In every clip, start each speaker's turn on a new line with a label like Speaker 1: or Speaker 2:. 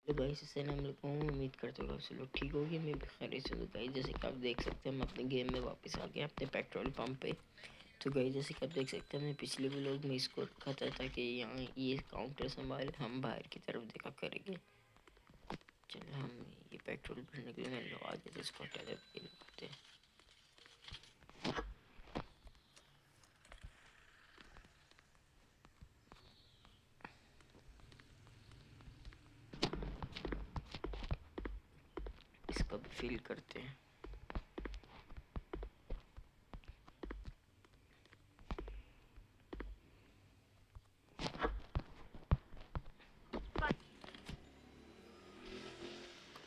Speaker 1: Hello guys, अस्सलाम वालेकुम। उम्मीद करता हूँ आप सब लोग ठीक होगी। मैं भी खैरियत से हूँ। गाइस जैसे कि आप देख सकते हैं, हम अपने गेम में वापस आ गए अपने पेट्रोल पंप पे। तो गाइस जैसे कि आप देख सकते हैं, हमने पिछले व्लॉग में इसको रखा था ताकि यहाँ ये काउंटर संभाले, हम बाहर की तरफ देखा करेंगे। चलो हम ये पेट्रोल भरने के लिए मैंने लगा दिया, इसको हटा देते हैं। इसको भी फिल करते हैं।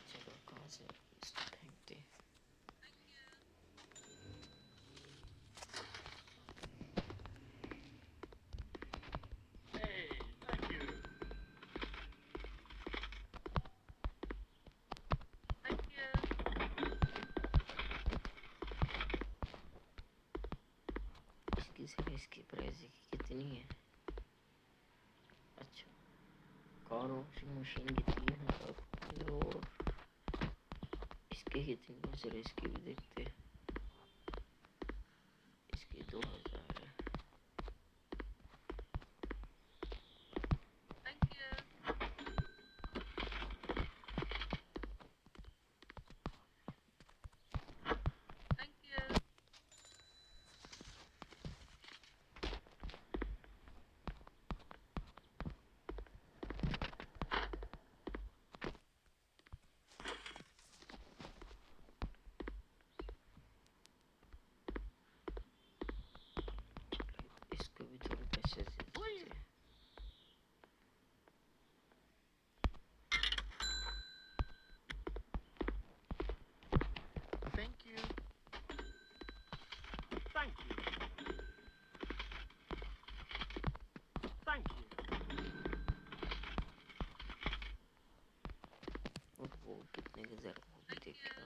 Speaker 1: चलो कहाँ से इसको फेंकते हैं। इसकी प्राइस कितनी है? अच्छा, कार वॉशिंग मशीन कितनी है और इसके कितनी है? चलो इसकी भी देखते हैं। इसकी 2000 है। इसको भी थोड़े पैसे से देते हैं। और वो कितने के जरा वो भी देख के आते हैं।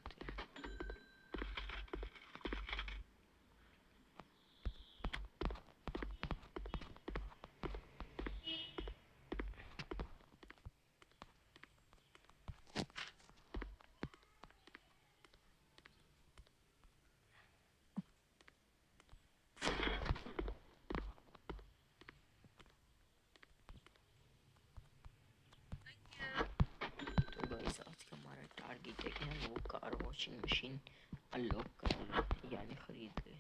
Speaker 1: तो गाइस आज का हमारा टारगेट है कि हम वो कार वॉशिंग मशीन अनलॉक कर लें, यानी खरीद लें।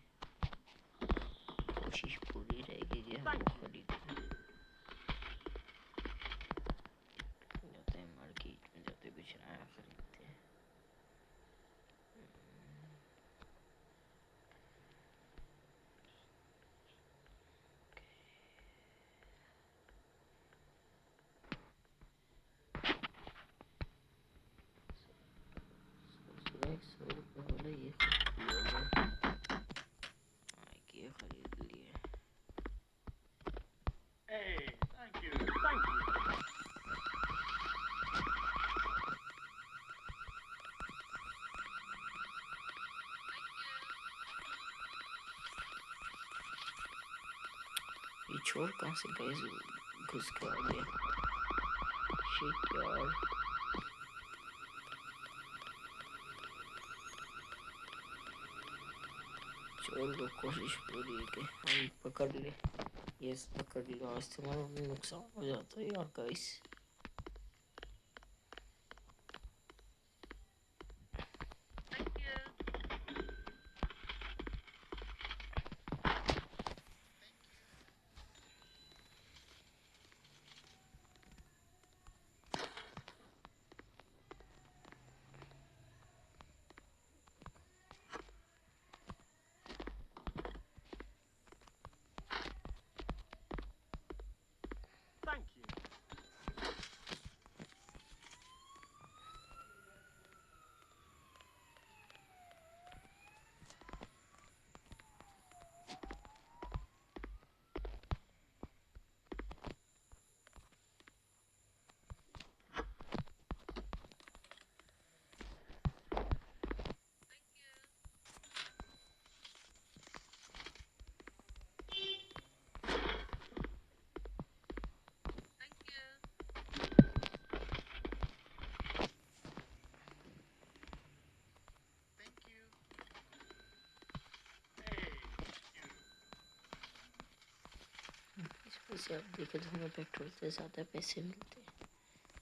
Speaker 1: कोशिश पूरी रहेगी कि हम वो खरीद लें। जाते हैं मार्केट में, जाते कुछ नया खरीदते हैं। ₹100 वाला ये खरीद लिए। ये छोर कहाँ से गाइस घुस के आ गया? शिट यार। चोर तो कोशिश पूरी है कि हम पकड़ ले। यस पकड़ लो, आज तुम्हारा नुकसान हो जाता है यार गाइस। वैसे आप देखें तो हमें पेट्रोल से ज़्यादा पैसे मिलते हैं,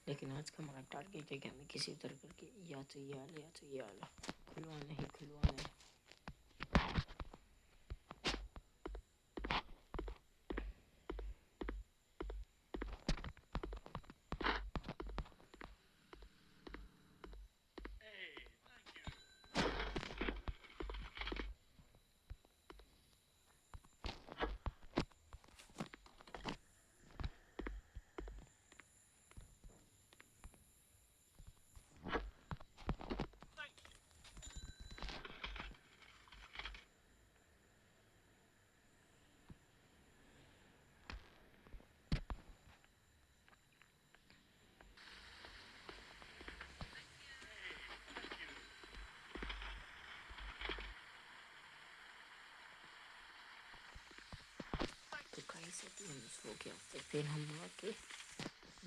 Speaker 1: लेकिन आज का हमारा टारगेट है कि हमें किसी तरह करके या तो ये आला या तो ये आला खुलवाना ही खुलवाना है। तो गाइस अभी हम सो के आते, फिर हम आके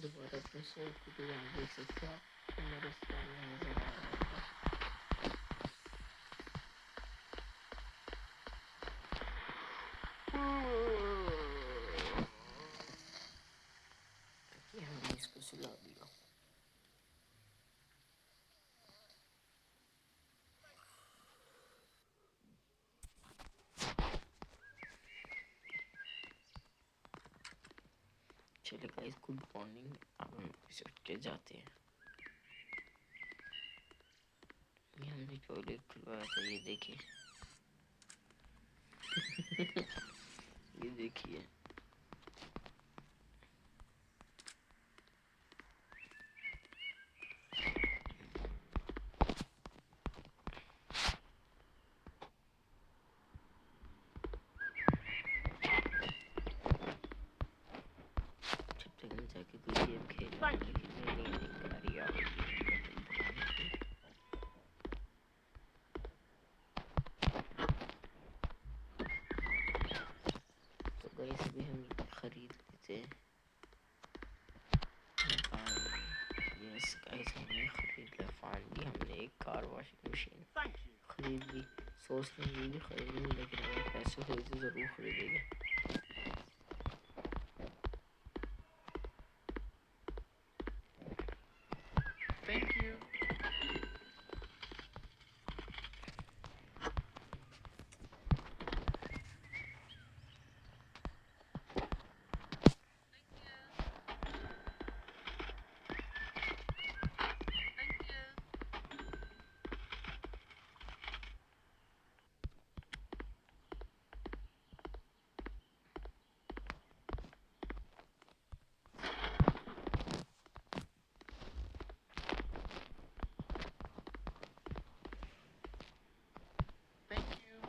Speaker 1: दोबारा अपने सो को दोबारा देख सकते हैं, मेरे सामने नजर आ रहा है। हमने इसको सुला दिया। चले गाइस, गुड मॉर्निंग, अब हम इसे उठ के जाते हैं। ये हमने टॉयलेट खुलवाया था, ये देखिए। ये देखिए, जब तक हम जाके कोई गेम खेल रहे हैं, गाड़ी आ गई है। तो गाइस अभी हम खरीद लेते हैं। यस गाइस, हमने खरीद लिया फाइनली, हमने एक कार वॉशिंग मशीन खरीद ली। सोच रहे ये भी खरीदेंगे, लेकिन अगर पैसे हुए तो ज़रूर खरीदेंगे।
Speaker 2: Thank you. Thank you.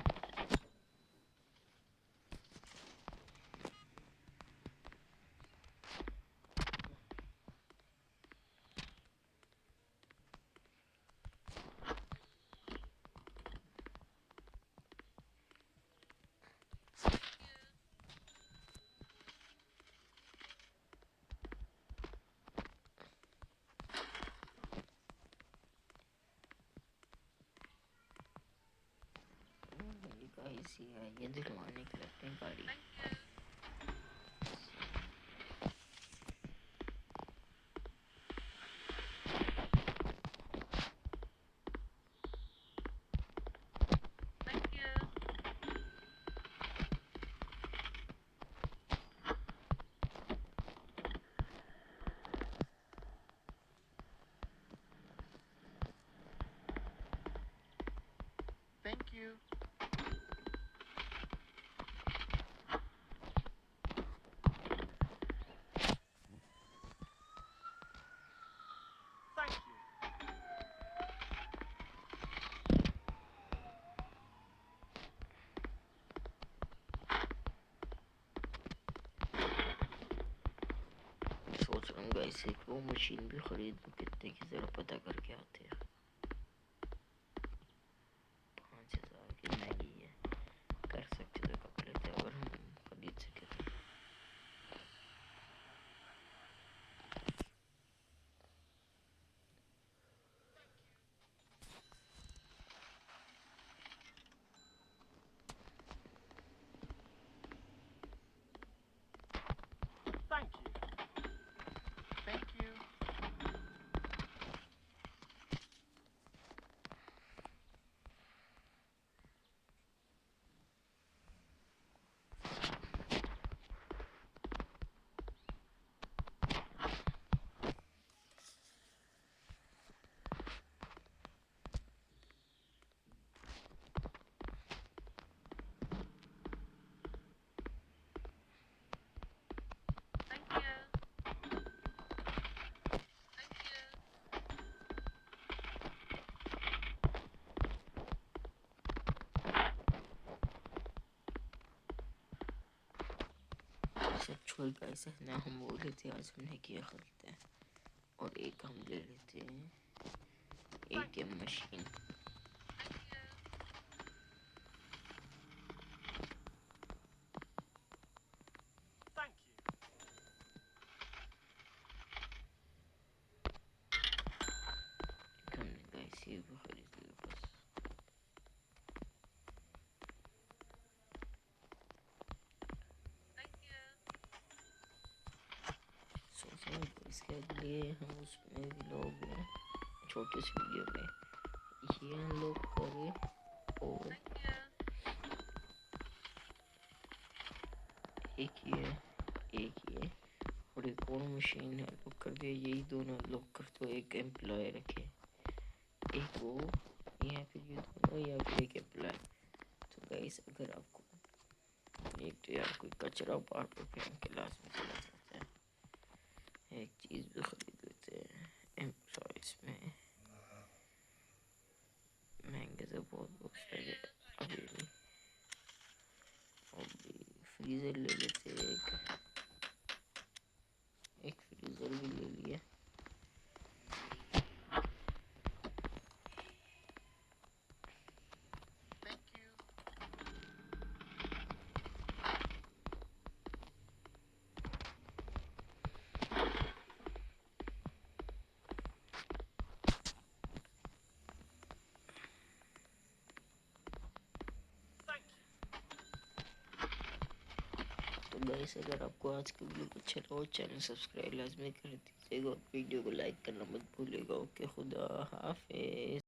Speaker 1: Guys ये दिलवाने के लिए अपनी गाड़ी।
Speaker 2: Thank you. Thank you.
Speaker 1: सोच रहा हूँ गाइस एक वो मशीन भी खरीद लूँ, कितने की ज़रा पता करके आते हैं। 5,000 की महंगी है, कर सकते तो कर लेते अगर हम खरीद सके तो। छोड़ गाइस है ना, हम बोल रहे थे आज हमने किया खरीदते हैं और एक हम ले लेते हैं एटीएम मशीन।
Speaker 2: Thank you.
Speaker 1: हमने गाइस ये भी खरीद लिया बस।
Speaker 2: Thank you.
Speaker 1: सोच रहे हैं इसके लिए हम उसमें भी लोग हैं छोटे से वीडियो में ये अनलॉक करें और
Speaker 2: Thank you.
Speaker 1: एक ये और एक और मशीन है लॉक कर दिया। यही दोनों लॉक कर दो, एक एम्प्लॉय रखे, एक वो या फिर ये दोनों या फिर एक एम्प्लॉय। तो गाइस अगर आपको एक तो यार कोई कचरा उपाड़ के फेंक के लास्ट में चला जाता है, एक चीज़ भी खरीद लेते हैं एम्प्लॉयज में। महंगे से बहुत लगे अभी फ्रीज़र ले लेते हैं, एक फ्रीज़र भी ले लिया।
Speaker 2: Thank you. Thank you.
Speaker 1: तो गाइस अगर आपको आज का वीडियो अच्छा लगा चैनल सब्सक्राइब लाजमी कर दीजिएगा और वीडियो को लाइक करना मत भूलिएगा। ओके, खुदा हाफिज़।